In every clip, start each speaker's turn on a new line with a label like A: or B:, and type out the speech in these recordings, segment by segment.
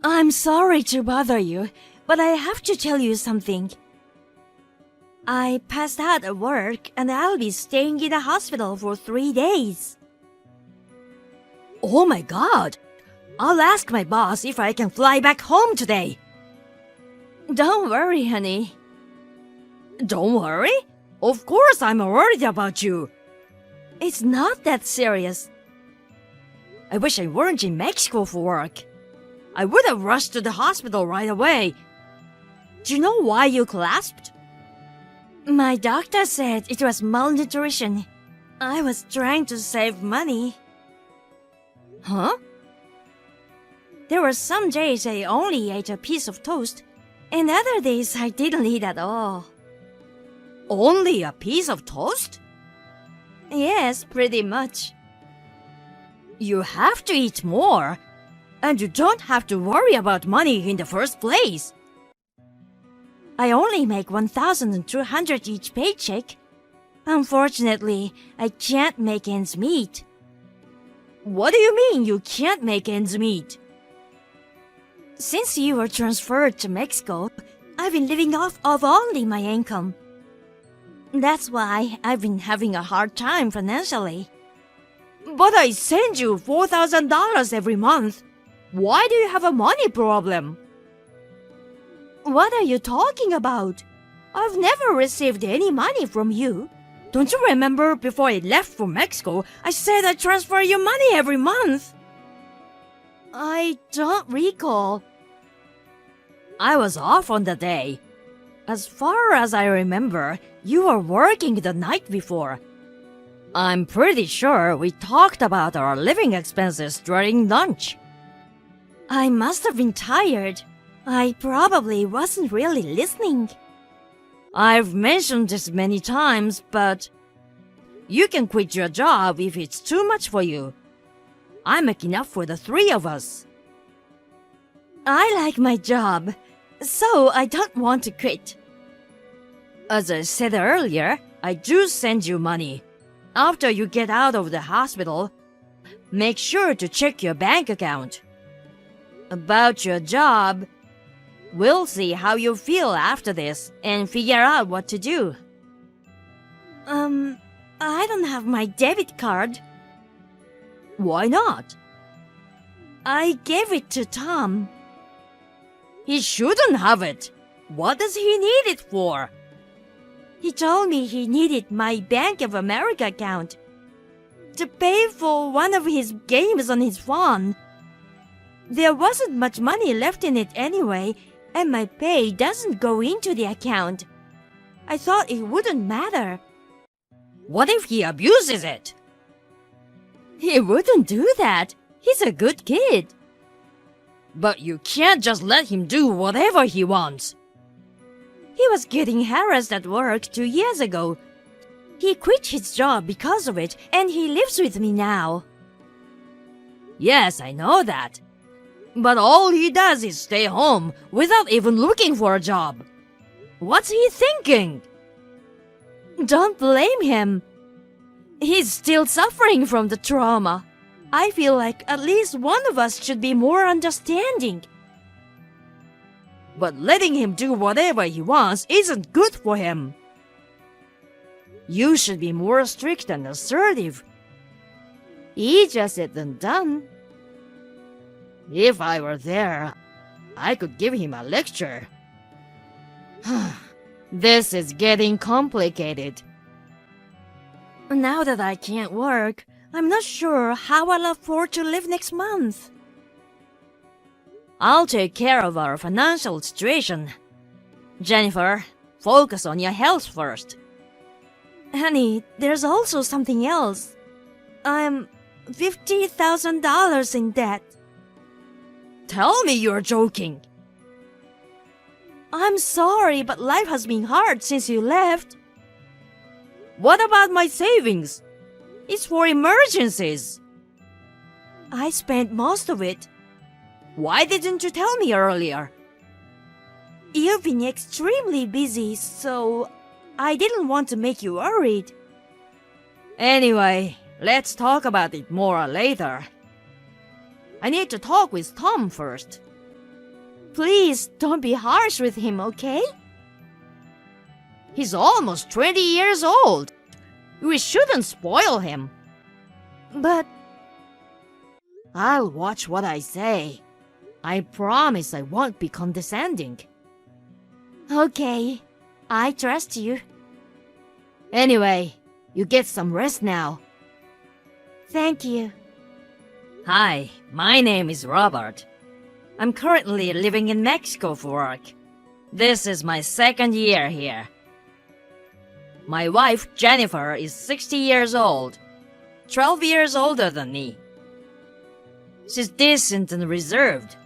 A: I'm sorry to bother you, but I have to tell you something. I passed out at work and I'll be staying in the hospital for 3 days. Oh my god! I'll ask my boss if I can fly back home today. Don't worry, honey. Don't worry? Of course I'm worried about you. It's not that serious. I wish I weren't in Mexico for work. I would have rushed to the hospital right away. Do you know why you collapsed? My doctor said it was malnutrition. I was trying to save money. Huh? There were some days I only ate a piece of toast, and other days I didn't eat at all. Only a piece of toast? Yes, pretty much. You have to eat more, and you don't have to worry about money in the first place. I only make 1,200 each paycheck. Unfortunately, I can't make ends meet. What do you mean you can't make ends meet? Since you were transferred to Mexico, I've been living off of only my income. That's why I've been having a hard time financially. But I send you $4,000 every month. Why do you have a money problem? What are you talking about? I've never received any money from you. Don't you remember before I left for Mexico, I said I'd transfer you money every month? I don't recall. I was off on the day. As far as I remember, you were working the night before. I'm pretty sure we talked about our living expenses during lunch. I must have been tired. I probably wasn't really listening. I've mentioned this many times, but you can quit your job if it's too much for you. I make enough for the three of us. I like my job, so I don't want to quit. As I said earlier, I do send you money. After you get out of the hospital, make sure to check your bank account. About your job, we'll see how you feel after this and figure out what to do. I don't have my debit card. Why not? I gave it to Tom. He shouldn't have it. What does he need it for? He told me he needed my Bank of America account to pay for one of his games on his phone. There wasn't much money left in it anyway, and my pay doesn't go into the account. I thought it wouldn't matter. What if he abuses it? He wouldn't do that. He's a good kid. But you can't just let him do whatever he wants. He was getting harassed at work 2 years ago. He quit his job because of it, and he lives with me now. Yes, I know that. But all he does is stay home without even looking for a job. What's he thinking? Don't blame him. He's still suffering from the trauma. I feel like at least one of us should be more understanding. But letting him do whatever he wants isn't good for him. You should be more strict and assertive. Easier said than done. If I were there, I could give him a lecture. This is getting complicated. Now that I can't work, I'm not sure how I'll afford to live next month. I'll take care of our financial situation. Jennifer, focus on your health first. Honey, there's also something else. I'm $50,000 in debt. Tell me you're joking. I'm sorry, but life has been hard since you left. What about my savings? It's for emergencies. I spent most of it. Why didn't you tell me earlier? You've been extremely busy, so I didn't want to make you worried. Anyway, let's talk about it more later. I need to talk with Tom first. Please don't be harsh with him, okay? He's almost 20 years old. We shouldn't spoil him. But I'll watch what I say. I promise I won't be condescending. Okay, I trust you. Anyway, you get some rest now. Thank you. Hi, my name is Robert. I'm currently living in Mexico for work. This is my second year here. My wife, Jennifer, is 60 years old, 12 years older than me. She's decent and reserved.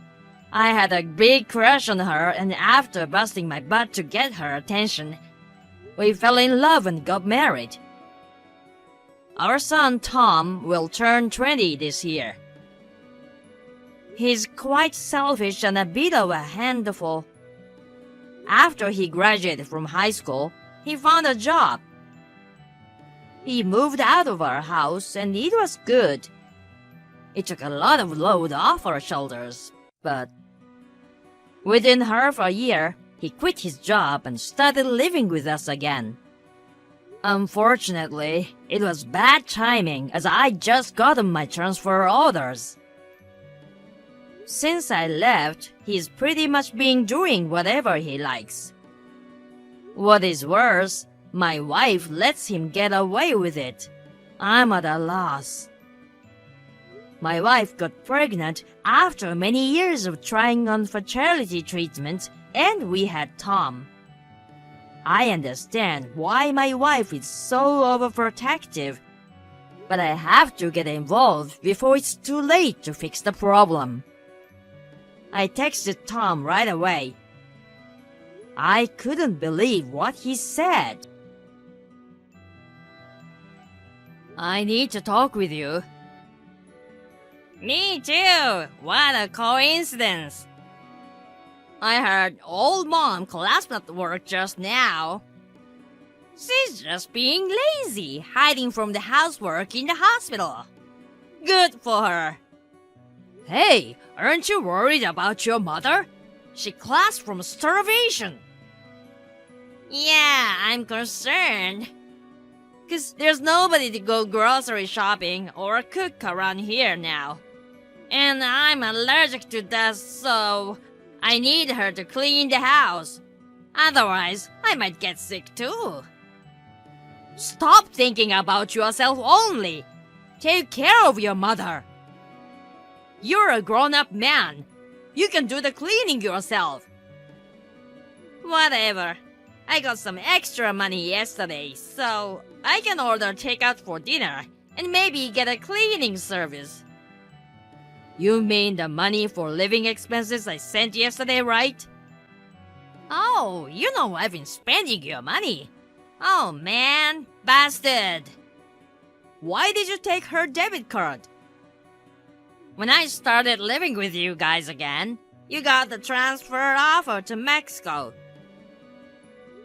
A: I had a big crush on her, and after busting my butt to get her attention, we fell in love and got married. Our son, Tom, will turn 20 this year. He's quite selfish and a bit of a handful. After he graduated from high school, he found a job. He moved out of our house, and it was good. It took a lot of load off our shoulders, but within half a year, he quit his job and started living with us again. Unfortunately, it was bad timing as I just gotten my transfer orders. Since I left, he's pretty much been doing whatever he likes. What is worse, my wife lets him get away with it. I'm at a loss. My wife got pregnant after many years of trying on fertility treatment, and we had Tom. I understand why my wife is so overprotective, but I have to get involved before it's too late to fix the problem. I texted Tom right away. I couldn't believe what he said. I need to talk with you. Me too! What a coincidence! I heard old mom collapsed at work just now. She's just being lazy, hiding from the housework in the hospital. Good for her. Hey, aren't you worried about your mother? She collapsed from starvation. Yeah, I'm concerned. 'Cause there's nobody to go grocery shopping or cook around here now. And I'm allergic to dust, so I need her to clean the house. Otherwise, I might get sick too. Stop thinking about yourself only. Take care of your mother. You're a grown-up man. You can do the cleaning yourself. Whatever. I got some extra money yesterday, so I can order takeout for dinner and maybe get a cleaning service. You mean the money for living expenses I sent yesterday, right? Oh, you know I've been spending your money. Oh man, bastard. Why did you take her debit card? When I started living with you guys again, you got the transfer offer to Mexico.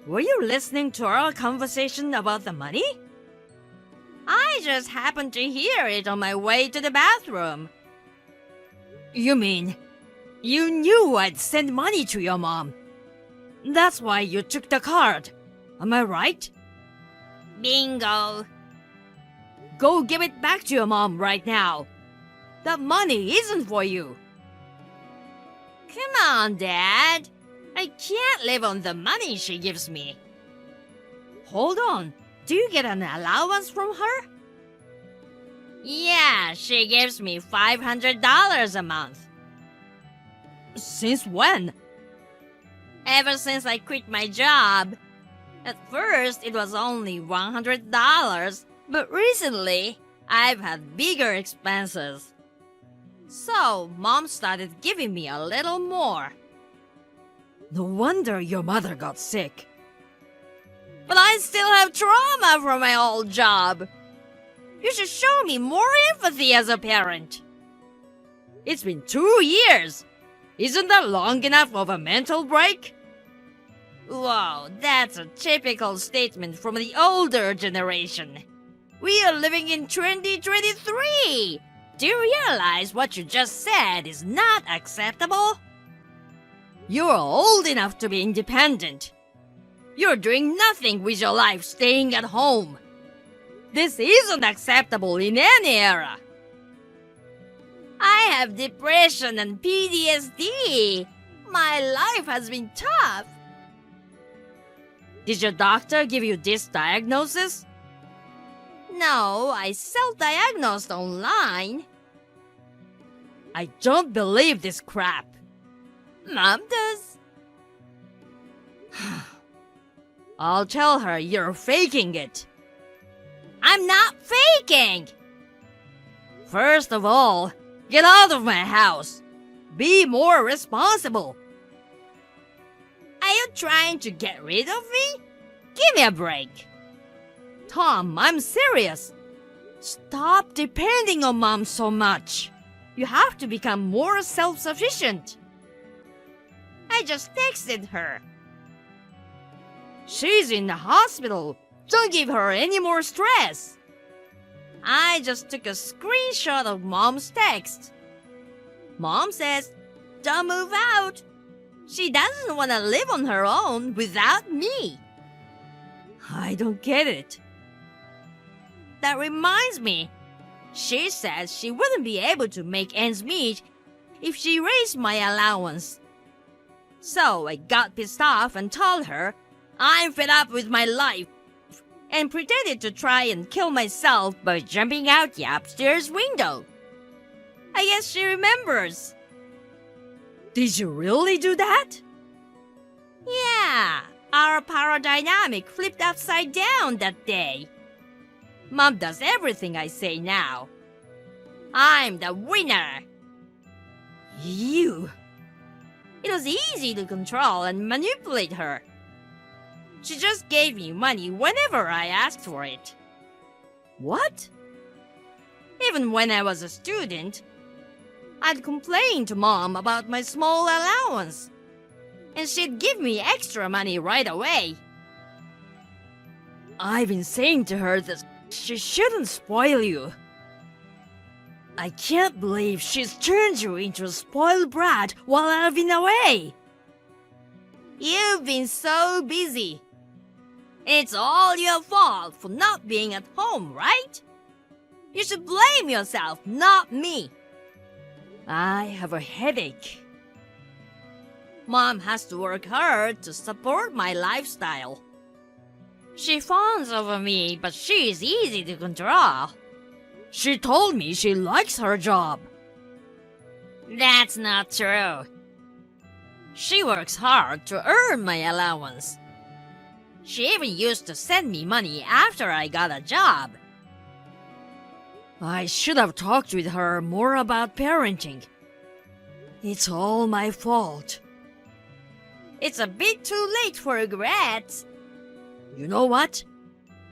A: Were you listening to our conversation about the money? I just happened to hear it on my way to the bathroom. You mean, you knew I'd send money to your mom? That's why you took the card. Am I right? Bingo. Go give it back to your mom right now. That money isn't for you. Come on, Dad. I can't live on the money she gives me. Hold on. Do you get an allowance from her? Yeah, she gives me $500 a month. Since when? Ever since I quit my job. At first, it was only $100, but recently, I've had bigger expenses. So, Mom started giving me a little more. No wonder your mother got sick. But I still have trauma from my old job. You should show me more empathy as a parent. It's been 2 years. Isn't that long enough of a mental break? Whoa, that's a typical statement from the older generation. We are living in 2023. Do you realize what you just said is not acceptable? You're old enough to be independent. You're doing nothing with your life staying at home. This isn't acceptable in any era. I have depression and PTSD. My life has been tough. Did your doctor give you this diagnosis? No, I self-diagnosed online. I don't believe this crap. Mom does. I'll tell her you're faking it. I'm not faking! First of all, get out of my house. Be more responsible. Are you trying to get rid of me? Give me a break. Tom, I'm serious. Stop depending on Mom so much. You have to become more self-sufficient. I just texted her. She's in the hospital. Don't give her any more stress. I just took a screenshot of Mom's text. Mom says, don't move out. She doesn't want to live on her own without me. I don't get it. That reminds me. She says she wouldn't be able to make ends meet if she raised my allowance. So I got pissed off and told her I'm fed up with my life and pretended to try and kill myself by jumping out the upstairs window. I guess she remembers. Did you really do that? Yeah, our power dynamic flipped upside down that day. Mom does everything I say now. I'm the winner. You. It was easy to control and manipulate her. She just gave me money whenever I asked for it. What? Even when I was a student, I'd complain to Mom about my small allowance, and she'd give me extra money right away. I've been saying to her that she shouldn't spoil you. I can't believe she's turned you into a spoiled brat while I've been away. You've been so busy. It's all your fault for not being at home, right? You should blame yourself, not me. I have a headache. Mom has to work hard to support my lifestyle. She fawns over me, but she's easy to control. She told me she likes her job. That's not true. She works hard to earn my allowance. She even used to send me money after I got a job. I should have talked with her more about parenting. It's all my fault. It's a bit too late for regrets. You know what?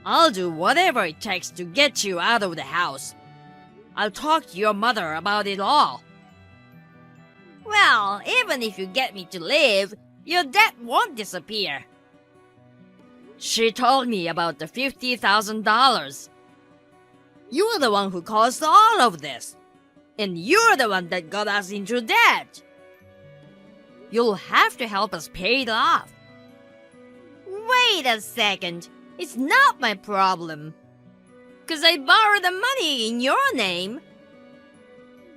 A: I'll do whatever it takes to get you out of the house. I'll talk to your mother about it all. Well, even if you get me to leave, your debt won't disappear. She told me about the $50,000. You're the one who caused all of this. And you're the one that got us into debt. You'll have to help us pay it off. Wait a second. It's not my problem. 'Cause I borrowed the money in your name.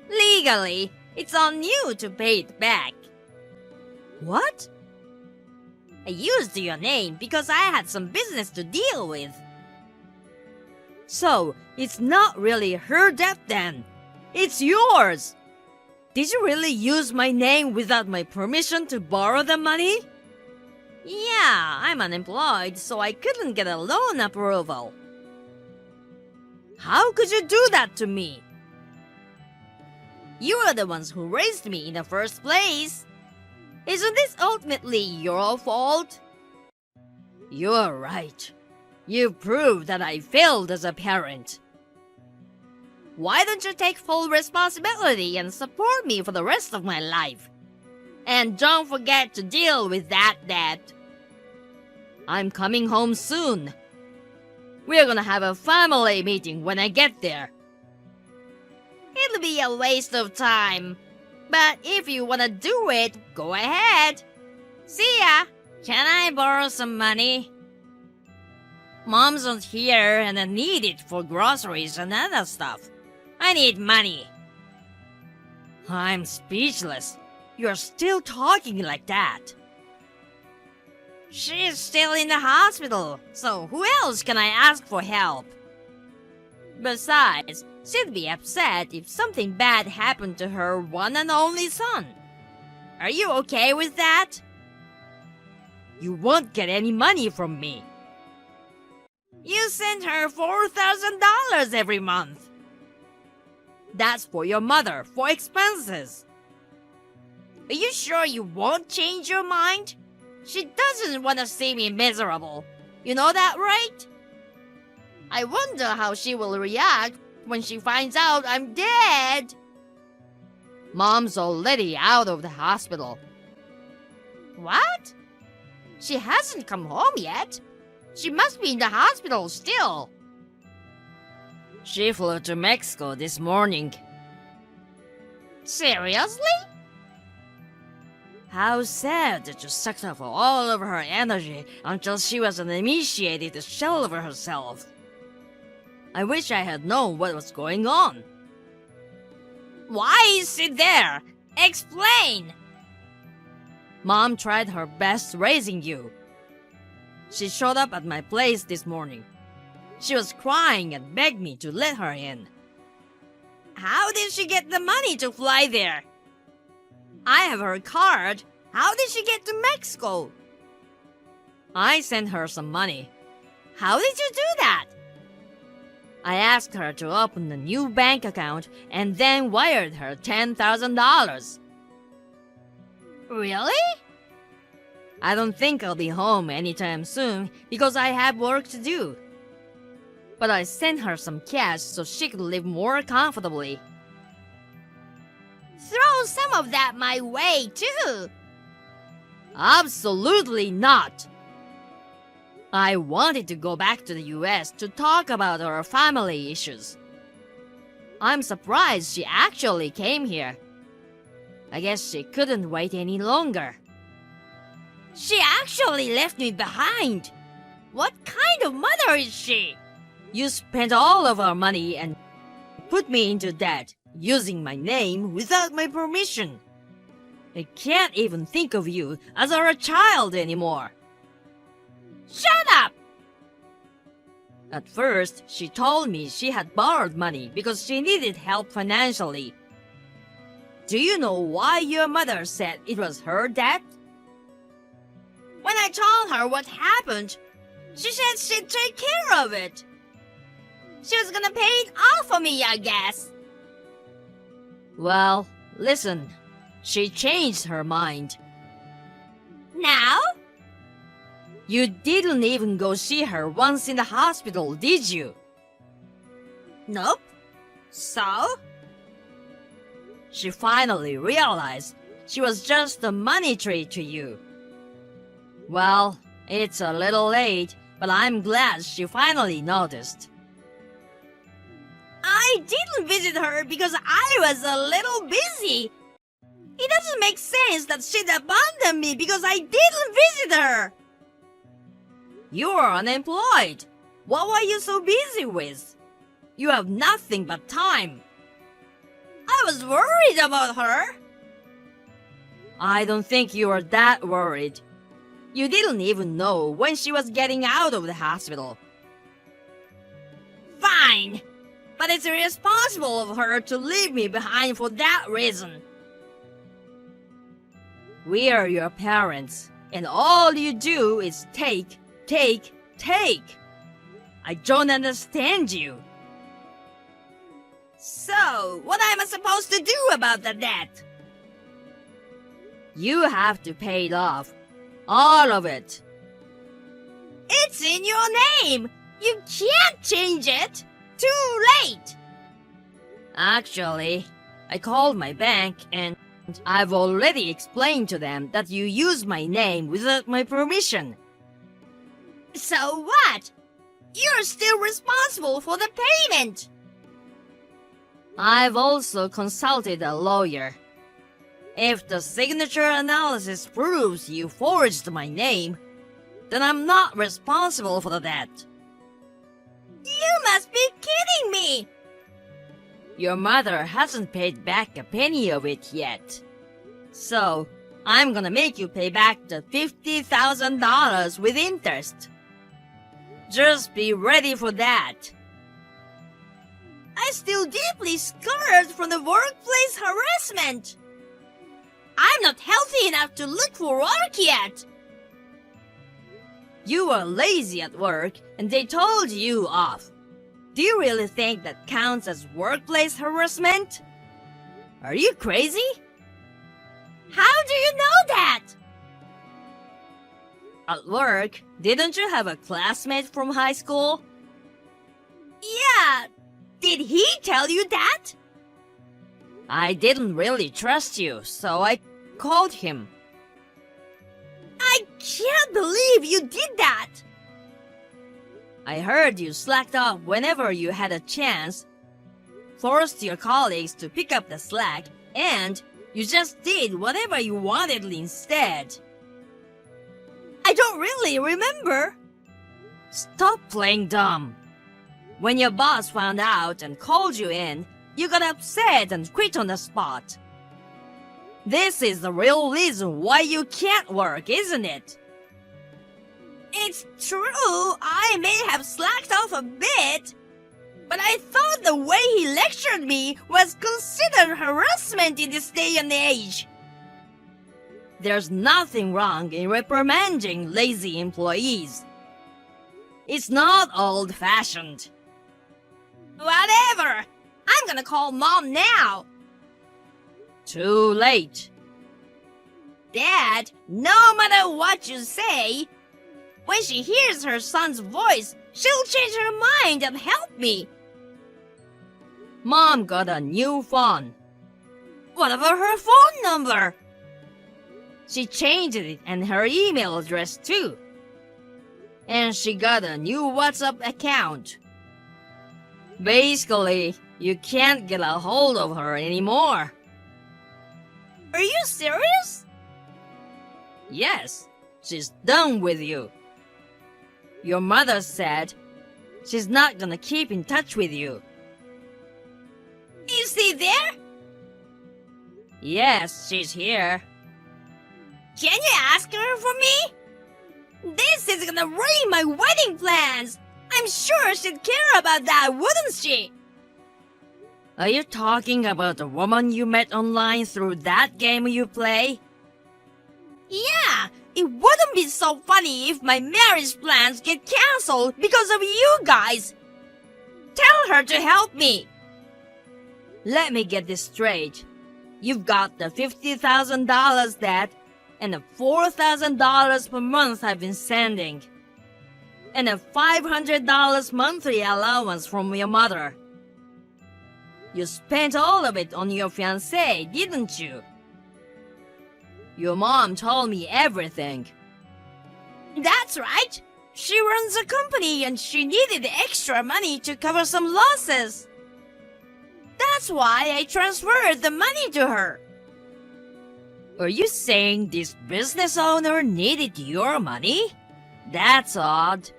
A: Legally, it's on you to pay it back. What? I used your name because I had some business to deal with. So, it's not really her debt then. It's yours. Did you really use my name without my permission to borrow the money? Yeah, I'm unemployed, so I couldn't get a loan approval. How could you do that to me? You are the ones who raised me in the first place. Isn't this ultimately your fault? You're right. You've proved that I failed as a parent. Why don't you take full responsibility and support me for the rest of my life? And don't forget to deal with that debt. I'm coming home soon. We're gonna have a family meeting when I get there. It'll be a waste of time. But if you wanna do it, go ahead. See ya! Can I borrow some money? Mom's not here and I need it for groceries and other stuff. I need money. I'm speechless. You're still talking like that. She's still in the hospital, so who else can I ask for help? Besides, she'd be upset if something bad happened to her one and only son. Are you okay with that? You won't get any money from me. You send her $4,000 every month. That's for your mother, for expenses. Are you sure you won't change your mind? She doesn't want to see me miserable. You know that, right? I wonder how she will react when she finds out I'm dead. Mom's already out of the hospital. What? She hasn't come home yet. She must be in the hospital still. She flew to Mexico this morning. Seriously? How sad that you sucked up all of her energy until she was an emaciated shell of herself. I wish I had known what was going on. Why is she there? Explain! Mom tried her best raising you. She showed up at my place this morning. She was crying and begged me to let her in. How did she get the money to fly there? I have her card. How did she get to Mexico? I sent her some money. How did you do that? I asked her to open a new bank account and then wired her $10,000. Really? I don't think I'll be home anytime soon because I have work to do. But I sent her some cash so she could live more comfortably. Throw some of that my way, too. Absolutely not. I wanted to go back to the US to talk about our family issues. I'm surprised she actually came here. I guess she couldn't wait any longer. She actually left me behind. What kind of mother is she? You spent all of our money and put me into debt using my name without my permission. I can't even think of you as our child anymore. Shut up! At first, she told me she had borrowed money because she needed help financially. Do you know why your mother said it was her debt? When I told her what happened, she said she'd take care of it. She was gonna pay it off for me, I guess. Well, listen. She changed her mind. Now? You didn't even go see her once in the hospital, did you? Nope. So? She finally realized she was just a money tree to you. Well, it's a little late, but I'm glad she finally noticed. I didn't visit her because I was a little busy. It doesn't make sense that she'd abandon me because I didn't visit her. You are unemployed. What were you so busy with? You have nothing but time. I was worried about her. I don't think you were that worried. You didn't even know when she was getting out of the hospital. Fine, but it's irresponsible of her to leave me behind for that reason. We are your parents, and all you do is take. I don't understand you. So, what am I supposed to do about the debt? You have to pay it off. All of it. It's in your name. You can't change it. Too late. Actually, I called my bank and I've already explained to them that you used my name without my permission. So what? You're still responsible for the payment. I've also consulted a lawyer. If the signature analysis proves you forged my name, then I'm not responsible for the debt.
B: You must be kidding me!
A: Your mother hasn't paid back a penny of it yet. So, I'm gonna make you pay back the $50,000 with interest. Just be ready for that.
B: I'm still deeply scarred from the workplace harassment. I'm not healthy enough to look for work yet.
A: You were lazy at work and they told you off. Do you really think that counts as workplace harassment? Are you crazy?
B: How do you know that?
A: At work, didn't you have a classmate from high school?
B: Yeah, did he tell you that?
A: I didn't really trust you, so I called him.
B: I can't believe you did that.
A: I heard you slacked off whenever you had a chance, forced your colleagues to pick up the slack, and you just did whatever you wanted instead.
B: I don't really remember.
A: Stop playing dumb. When your boss found out and called you in, you got upset and quit on the spot. This is the real reason why you can't work, isn't it?
B: It's true, I may have slacked off a bit, but I thought the way he lectured me was considered harassment in this day and age.
A: There's nothing wrong in reprimanding lazy employees. It's not old-fashioned.
B: Whatever! I'm gonna call Mom now.
A: Too late.
B: Dad, no matter what you say, when she hears her son's voice, she'll change her mind and help me.
A: Mom got a new phone.
B: What about her phone number?
A: She changed it and her email address too. And she got a new WhatsApp account. Basically, you can't get a hold of her anymore.
B: Are you serious?
A: Yes, she's done with you. Your mother said she's not gonna keep in touch with you.
B: Is she there?
A: Yes, she's here.
B: Can you ask her for me? This is gonna ruin my wedding plans. I'm sure she'd care about that, wouldn't she?
A: Are you talking about the woman you met online through that game you play?
B: Yeah, it wouldn't be so funny if my marriage plans get cancelled because of you guys. Tell her to help me.
A: Let me get this straight. You've got the $50,000 debt and the $4,000 per month I've been sending, and a $500 monthly allowance from your mother. You spent all of it on your fiancé, didn't you? Your mom told me everything.
B: That's right. She runs a company and she needed extra money to cover some losses. That's why I transferred the money to her.
A: Are you saying this business owner needed your money? That's odd.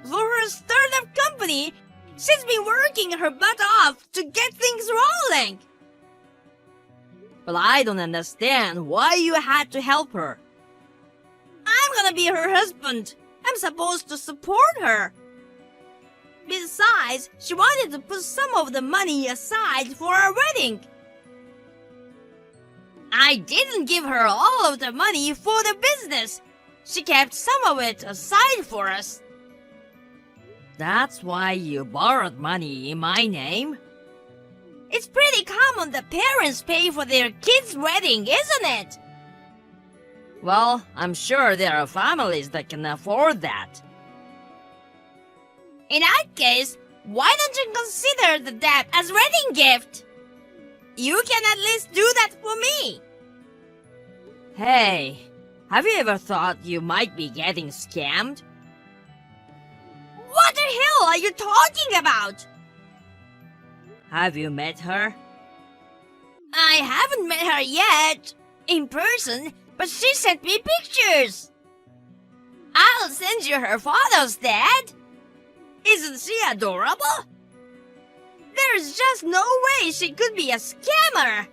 B: For her startup company, she's been working her butt off to get things rolling.
A: But I don't understand why you had to help her.
B: I'm gonna be her husband. I'm supposed to support her. Besides, she wanted to put some of the money aside for our wedding. I didn't give her all of the money for the business. She kept some of it aside for us.
A: That's why you borrowed money in my name?
B: It's pretty common that parents pay for their kids' wedding, isn't it?
A: Well, I'm sure there are families that can afford that.
B: In that case, why don't you consider the debt as wedding gift? You can at least do that for me.
A: Hey, have you ever thought you might be getting scammed?
B: What the hell are you talking about?
A: Have you met her?
B: I haven't met her yet, in person, but she sent me pictures. I'll send you her photos, Dad. Isn't she adorable? There's just no way she could be a scammer.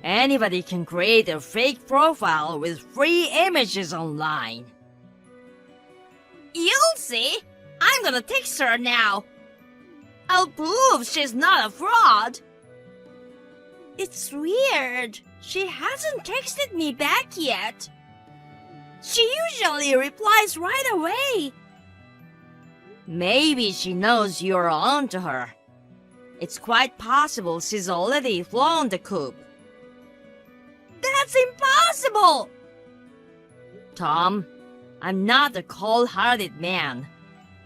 A: Anybody can create a fake profile with free images online.
B: You'll see. I'm gonna text her now. I'll prove she's not a fraud. It's weird. She hasn't texted me back yet. She usually replies right away.
A: Maybe she knows you're on to her. It's quite possible she's already flown the coop.
B: That's impossible!
A: Tom, I'm not a cold-hearted man.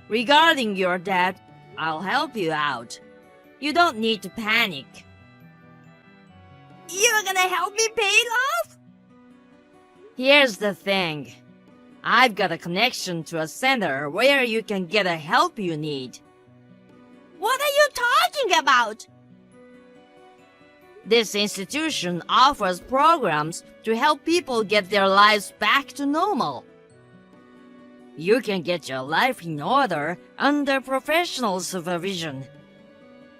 A: Regarding your debt, I'll help you out. You don't need to panic.
B: You're gonna help me pay it off?
A: Here's the thing. I've got a connection to a center where you can get the help you need.
B: What are you talking about?
A: This institution offers programs to help people get their lives back to normal. You can get your life in order under professional supervision.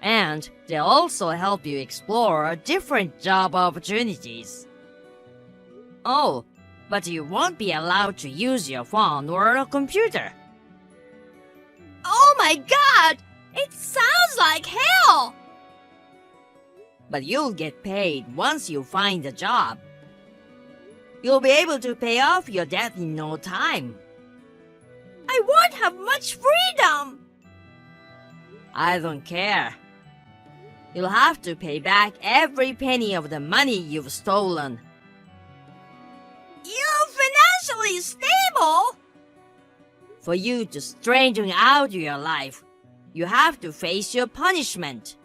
A: And they'll also help you explore different job opportunities. Oh, but you won't be allowed to use your phone or a computer.
B: Oh my God! It sounds like hell!
A: But you'll get paid once you find a job. You'll be able to pay off your debt in no time.
B: I won't have much freedom!
A: I don't care. You'll have to pay back every penny of the money you've stolen.
B: You're financially stable?
A: For you to straighten out your life, you have to face your punishment.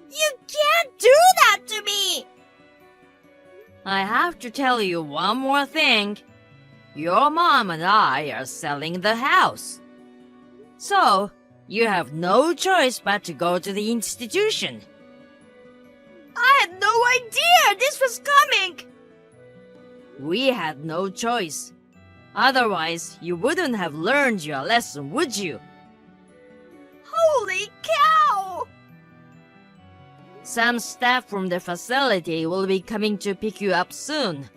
B: You can't do that to me!
A: I have to tell you one more thing. Your mom and I are selling the house. So, you have no choice but to go to the institution.
B: I had no idea this was coming!
A: We had no choice. Otherwise, you wouldn't have learned your lesson, would you?
B: Holy cow!
A: Some staff from the facility will be coming to pick you up soon.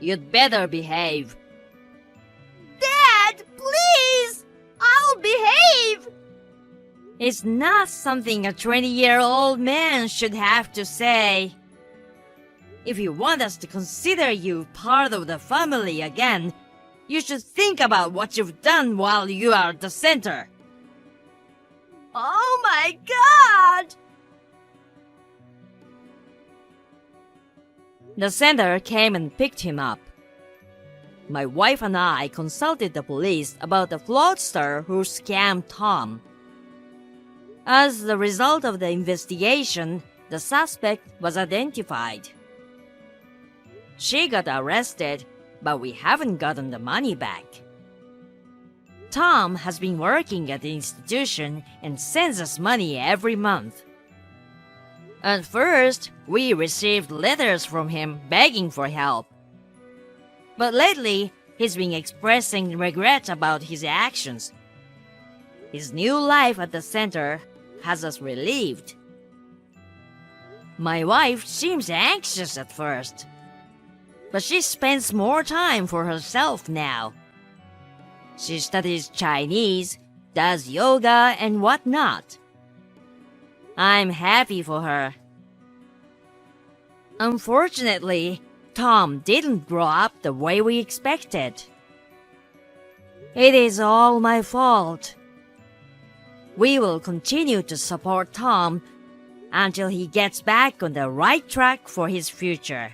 A: You'd better behave.
B: Dad, please! I'll behave!
A: It's not something a 20-year-old man should have to say. If you want us to consider you part of the family again, you should think about what you've done while you are at the center.
B: Oh my God!
A: The center came and picked him up. My wife and I consulted the police about the fraudster who scammed Tom. As the result of the investigation, the suspect was identified. She got arrested, but we haven't gotten the money back. Tom has been working at the institution and sends us money every month. At first, we received letters from him begging for help. But lately, he's been expressing regret about his actions. His new life at the center has us relieved. My wife seems anxious at first, but she spends more time for herself now. She studies Chinese, does yoga, and whatnot. I'm happy for her. Unfortunately, Tom didn't grow up the way we expected. It is all my fault. We will continue to support Tom until he gets back on the right track for his future.